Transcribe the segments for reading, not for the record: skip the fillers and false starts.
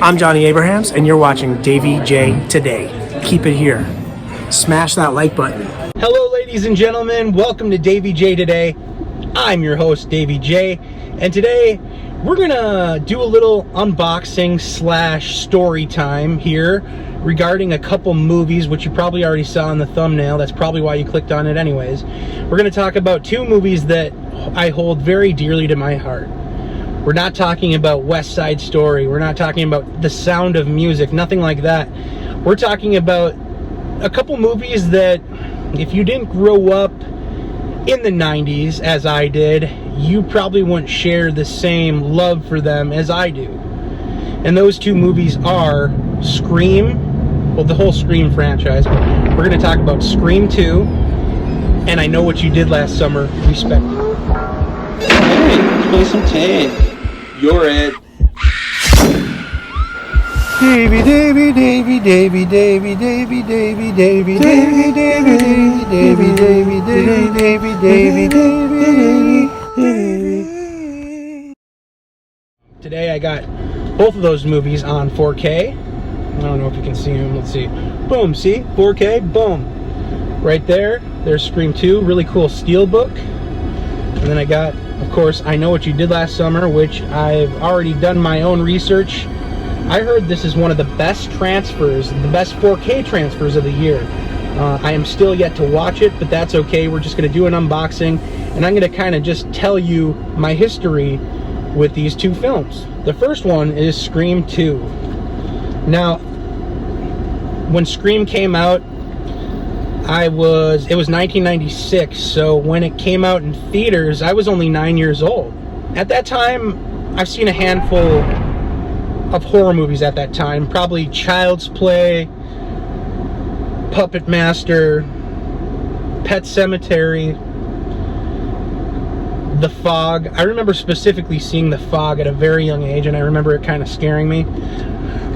I'm Johnny Abrahams, and you're watching DaveyJay Today. Keep it here. Smash that like button. Hello, ladies and gentlemen. Welcome to DaveyJay Today. I'm your host, DaveyJay, and today we're gonna do a little unboxing slash story time here regarding a couple movies, which you probably already saw in the thumbnail. That's probably why you clicked on it anyways. We're gonna talk about two movies that I hold very dearly to my heart. We're not talking about West Side Story. We're not talking about The Sound of Music, nothing like that. We're talking about a couple movies that if you didn't grow up in the 90s as I did, you probably wouldn't share the same love for them as I do. And those two movies are Scream, well, the whole Scream franchise, but we're going to talk about Scream 2 and I Know What You Did Last Summer, respectively. Let's play some tag. You're it. Davey, Davey, Davey, Davey, Davey, Davey, Davey, Davey, Davey, Davey, Davey, Davey, Davey, Davey, Davey, Davey. Today I got both of those movies on 4K. I don't know if you can see them. Let's see. Boom, see? 4K, boom. Right there. There's Scream 2, really cool Steelbook. And then I got, of course, I Know What You Did Last Summer, which I've already done my own research. I heard this is one of the best transfers, the best 4K transfers of the year. I am still yet to watch it, but that's okay. We're just going to do an unboxing, and I'm going to kind of just tell you my history with these two films. The first one is Scream 2. Now, when Scream came out, it was 1996, so when it came out in theaters, I was only 9 years old. At that time, I've seen a handful of horror movies at that time, probably Child's Play, Puppet Master, Pet Sematary, The Fog. I remember specifically seeing The Fog at a very young age, and I remember it kind of scaring me.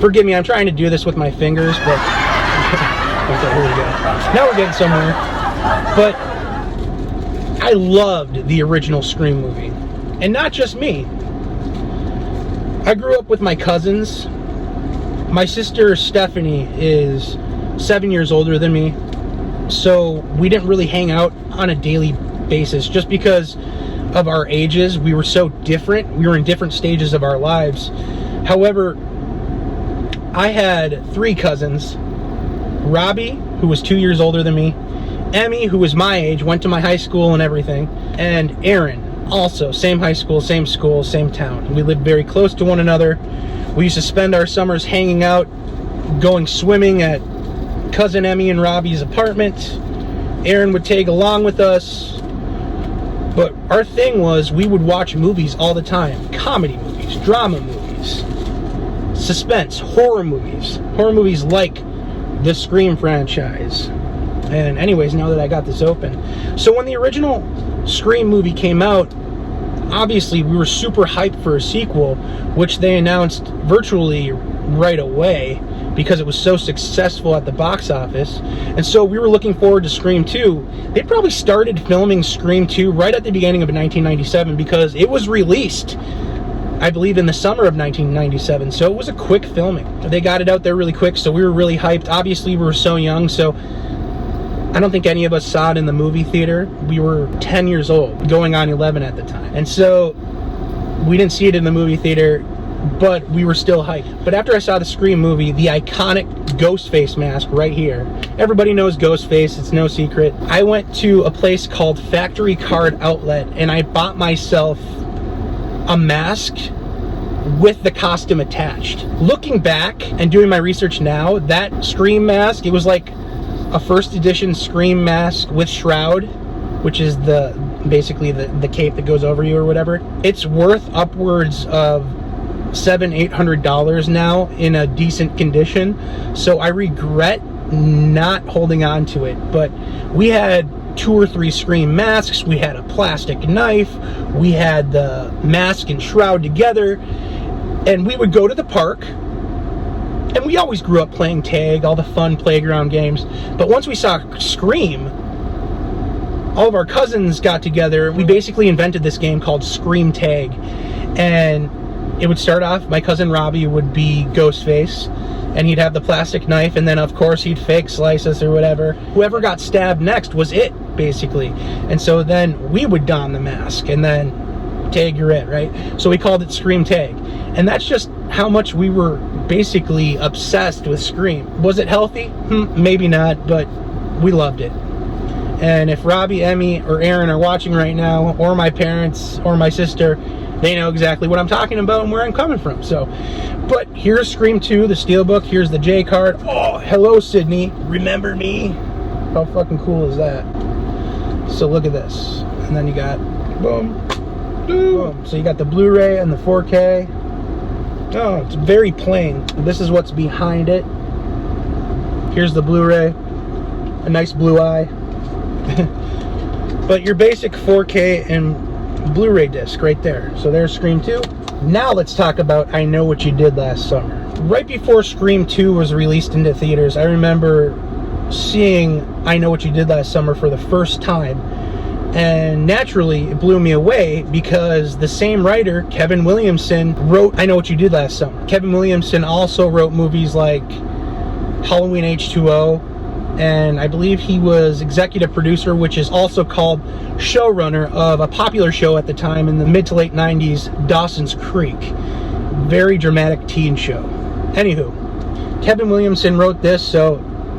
Forgive me, I'm trying to do this with my fingers, but okay, here we go. Now we're getting somewhere. But I loved the original Scream movie, and not just me. I grew up with my cousins. My sister Stephanie is 7 years older than me, so we didn't really hang out on a daily basis just because of our ages. We were so different. We were in different stages of our lives. However, I had three cousins. Robbie, who was 2 years older than me, Emmy, who was my age, went to my high school and everything, and Aaron, also same high school, same town. We lived very close to one another. We used to spend our summers hanging out, going swimming at cousin Emmy and Robbie's apartment. Aaron would tag along with us, but our thing was we would watch movies all the time. Comedy movies, drama movies, suspense, horror movies like the Scream franchise. And anyways, now that I got this open, so when the original Scream movie came out, obviously we were super hyped for a sequel, which they announced virtually right away because it was so successful at the box office. And so we were looking forward to Scream 2. They probably started filming Scream 2 right at the beginning of 1997 because it was released, I believe, in the summer of 1997. So it was a quick filming. They got it out there really quick, so we were really hyped. Obviously, we were so young, so I don't think any of us saw it in the movie theater. We were 10 years old, going on 11 at the time. And so we didn't see it in the movie theater, but we were still hyped. But after I saw the Scream movie, the iconic Ghostface mask right here. Everybody knows Ghostface, it's no secret. I went to a place called Factory Card Outlet, and I bought myself a mask with the costume attached. Looking back and doing my research now, that Scream mask, it was like a first edition Scream mask with shroud, which is basically the cape that goes over you or whatever. It's worth upwards of $700-800 now in a decent condition, so I regret not holding on to it. But we had 2 or 3 Scream masks, we had a plastic knife, we had the mask and shroud together, and we would go to the park. And we always grew up playing tag, all the fun playground games. But once we saw Scream, all of our cousins got together. We basically invented this game called Scream Tag. And it would start off, my cousin Robbie would be Ghostface, and he'd have the plastic knife, and then of course he'd fake slice us or whatever. Whoever got stabbed next was it, basically. And so then we would don the mask, and then tag, you're it, right? So we called it Scream Tag. And that's just how much we were basically obsessed with Scream. Was it healthy? Maybe not, but we loved it. And if Robbie, Emmy, or Aaron are watching right now, or my parents, or my sister, they know exactly what I'm talking about and where I'm coming from. So, but here's Scream 2, the Steelbook. Here's the J card. Oh, hello, Sydney. Remember me? How fucking cool is that? So look at this. And then you got, boom, boom. So you got the Blu-ray and the 4K. Oh, it's very plain. This is what's behind it. Here's the Blu-ray. A nice blue eye. But your basic 4K and Blu-ray disc right there. So there's Scream 2. Now let's talk about I Know What You Did Last Summer. Right before Scream 2 was released into theaters, I remember seeing I Know What You Did Last Summer for the first time. And naturally, it blew me away because the same writer, Kevin Williamson, wrote I Know What You Did Last Summer. Kevin Williamson also wrote movies like Halloween H2O, and I believe he was executive producer, which is also called showrunner of a popular show at the time in the mid to late 90s, Dawson's Creek. Very dramatic teen show. Anywho, Kevin Williamson wrote this, so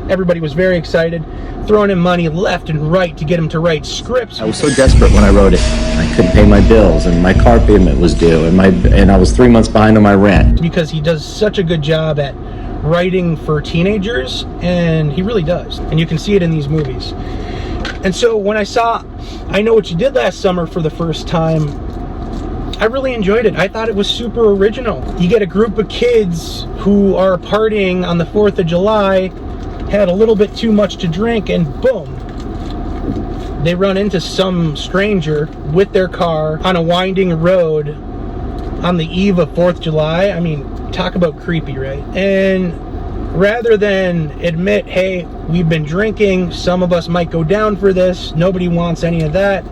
everybody was very excited, throwing in money left and right to get him to write scripts. I was so desperate when I wrote it. I couldn't pay my bills, and my car payment was due, and I was 3 months behind on my rent. Because he does such a good job at writing for teenagers, and he really does. And you can see it in these movies. And so when I saw I Know What You Did Last Summer for the first time, I really enjoyed it. I thought it was super original. You get a group of kids who are partying on the 4th of July, had a little bit too much to drink, and boom, they run into some stranger with their car on a winding road on the eve of 4th of July. I mean, talk about creepy, right? And rather than admit, hey, we've been drinking, some of us might go down for this, nobody wants any of that.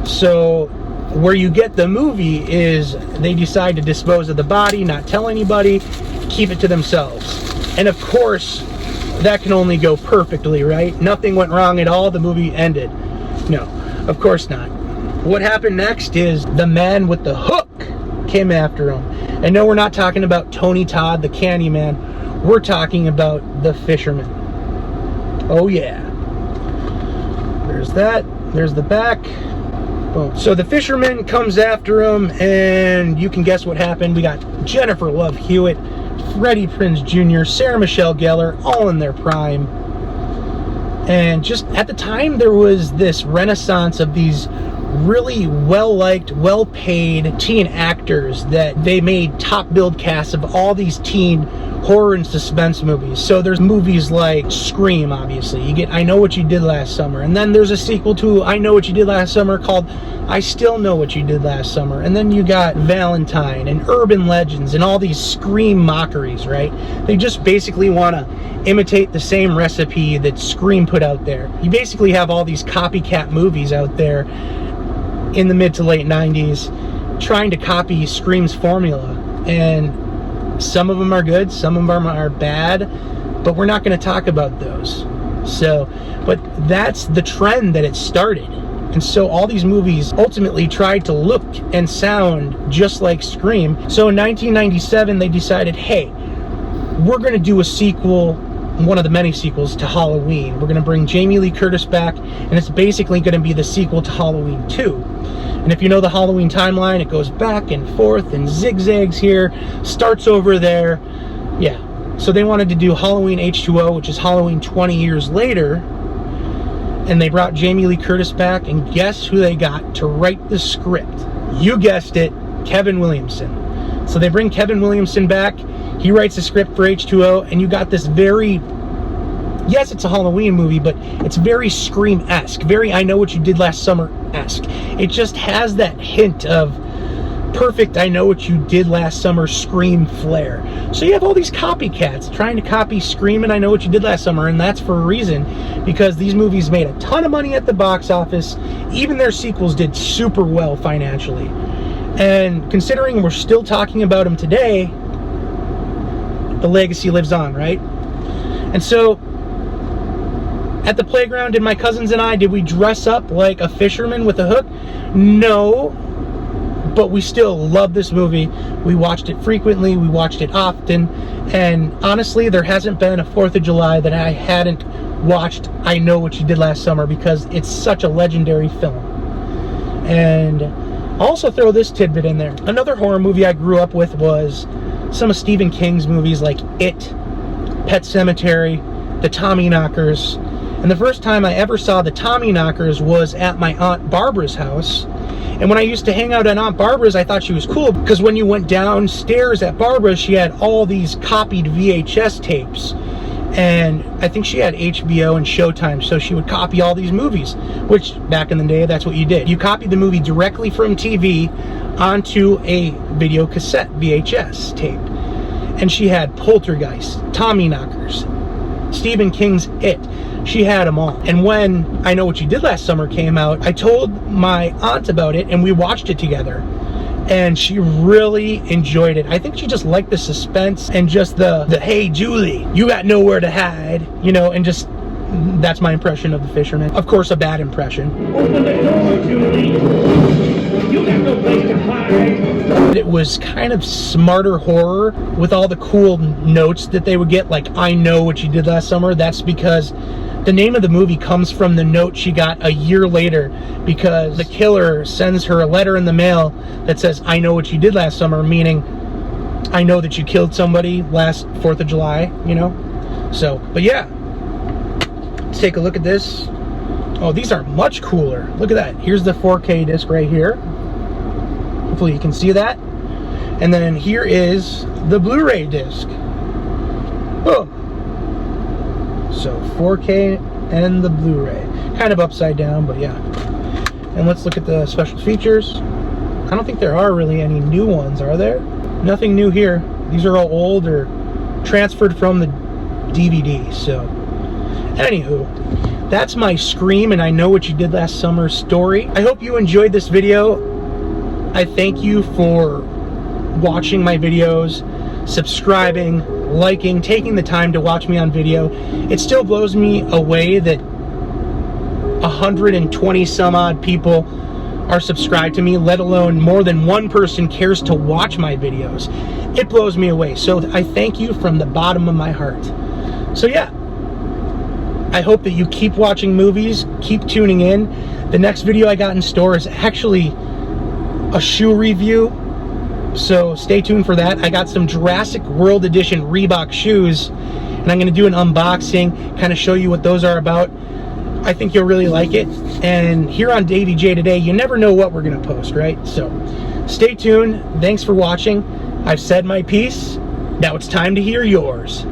So where you get the movie is they decide to dispose of the body, not tell anybody, keep it to themselves. And of course, that can only go perfectly, right? Nothing went wrong at all, the movie ended. No, of course not. What happened next is the man with the hook came after him. And no, we're not talking about Tony Todd, the Candyman. We're talking about the fisherman. Oh yeah. There's that. There's the back. Boom. So the fisherman comes after him, and you can guess what happened. We got Jennifer Love Hewitt, Freddie Prinze Jr., Sarah Michelle Gellar, all in their prime. And just at the time, there was this renaissance of these really well-liked, well-paid teen actors that they made top billed casts of all these teen horror and suspense movies. So there's movies like Scream, obviously. You get I Know What You Did Last Summer. And then there's a sequel to I Know What You Did Last Summer called I Still Know What You Did Last Summer. And then you got Valentine and Urban Legends and all these Scream mockeries, right? They just basically want to imitate the same recipe that Scream put out there. You basically have all these copycat movies out there in the mid to late 90s trying to copy Scream's formula. And some of them are good, some of them are bad, but we're not going to talk about those. So, but that's the trend that it started. And so all these movies ultimately tried to look and sound just like Scream. So in 1997, they decided, hey, we're going to do a sequel, one of the many sequels to Halloween. We're going to bring Jamie Lee Curtis back, and it's basically going to be the sequel to Halloween 2. And if you know the Halloween timeline, it goes back and forth and zigzags here, starts over there. Yeah. So they wanted to do Halloween H2O, which is Halloween 20 years later. And they brought Jamie Lee Curtis back, and guess who they got to write the script? You guessed it, Kevin Williamson. So they bring Kevin Williamson back. He writes the script for H2O, and you got this very, yes, it's a Halloween movie, but it's very Scream-esque, very I Know What You Did Last Summer-esque. It just has that hint of perfect I Know What You Did Last Summer Scream flair. So you have all these copycats trying to copy Scream and I Know What You Did Last Summer, and that's for a reason, because these movies made a ton of money at the box office. Even their sequels did super well financially. And considering we're still talking about him today, the legacy lives on, right? And so, at the playground, did my cousins and I, did we dress up like a fisherman with a hook? No, but we still love this movie. We watched it frequently, we watched it often, and honestly, there hasn't been a 4th of July that I hadn't watched I Know What You Did Last Summer, because it's such a legendary film. And I'll also throw this tidbit in there. Another horror movie I grew up with was some of Stephen King's movies like It, Pet Sematary, The Tommyknockers. And the first time I ever saw The Tommyknockers was at my Aunt Barbara's house. And when I used to hang out at Aunt Barbara's, I thought she was cool, because when you went downstairs at Barbara's, she had all these copied VHS tapes. And I think she had HBO and Showtime, so she would copy all these movies, which back in the day, that's what you did. You copied the movie directly from TV onto a video cassette VHS tape. And she had Poltergeist, Tommyknockers, Stephen King's It. She had them all. And when I Know What You Did Last Summer came out, I told my aunt about it, and we watched it together. And she really enjoyed it. I think she just liked the suspense and just the hey, Julie, you got nowhere to hide, you know, and just, that's my impression of The Fisherman. Of course, a bad impression. Open the door, Julie. You got no place to hide. It was kind of smarter horror with all the cool notes that they would get, like, I Know What You Did Last Summer. That's because the name of the movie comes from the note she got a year later, because the killer sends her a letter in the mail that says, I know what you did last summer, meaning I know that you killed somebody last 4th of July, you know? So, but yeah. Let's take a look at this. Oh, these are much cooler. Look at that. Here's the 4K disc right here. Hopefully you can see that. And then here is the Blu-ray disc. Boom. So 4K and the Blu-ray. Kind of upside down, but yeah. And let's look at the special features. I don't think there are really any new ones, are there? Nothing new here. These are all old or transferred from the DVD, so. Anywho, that's my Scream and I Know What You Did Last Summer story. I hope you enjoyed this video. I thank you for watching my videos, subscribing, liking, taking the time to watch me on video. It still blows me away that 120 some odd people are subscribed to me, let alone more than one person cares to watch my videos. It blows me away. So I thank you from the bottom of my heart. So yeah, I hope that you keep watching movies, keep tuning in. The next video I got in store is actually a shoe review, so stay tuned for that. I got some Jurassic World Edition Reebok shoes, and I'm going to do an unboxing, kind of show you what those are about. I think you'll really like it. And here on DaveyJay Today, you never know what we're going to post, right? So stay tuned. Thanks for watching. I've said my piece. Now it's time to hear yours.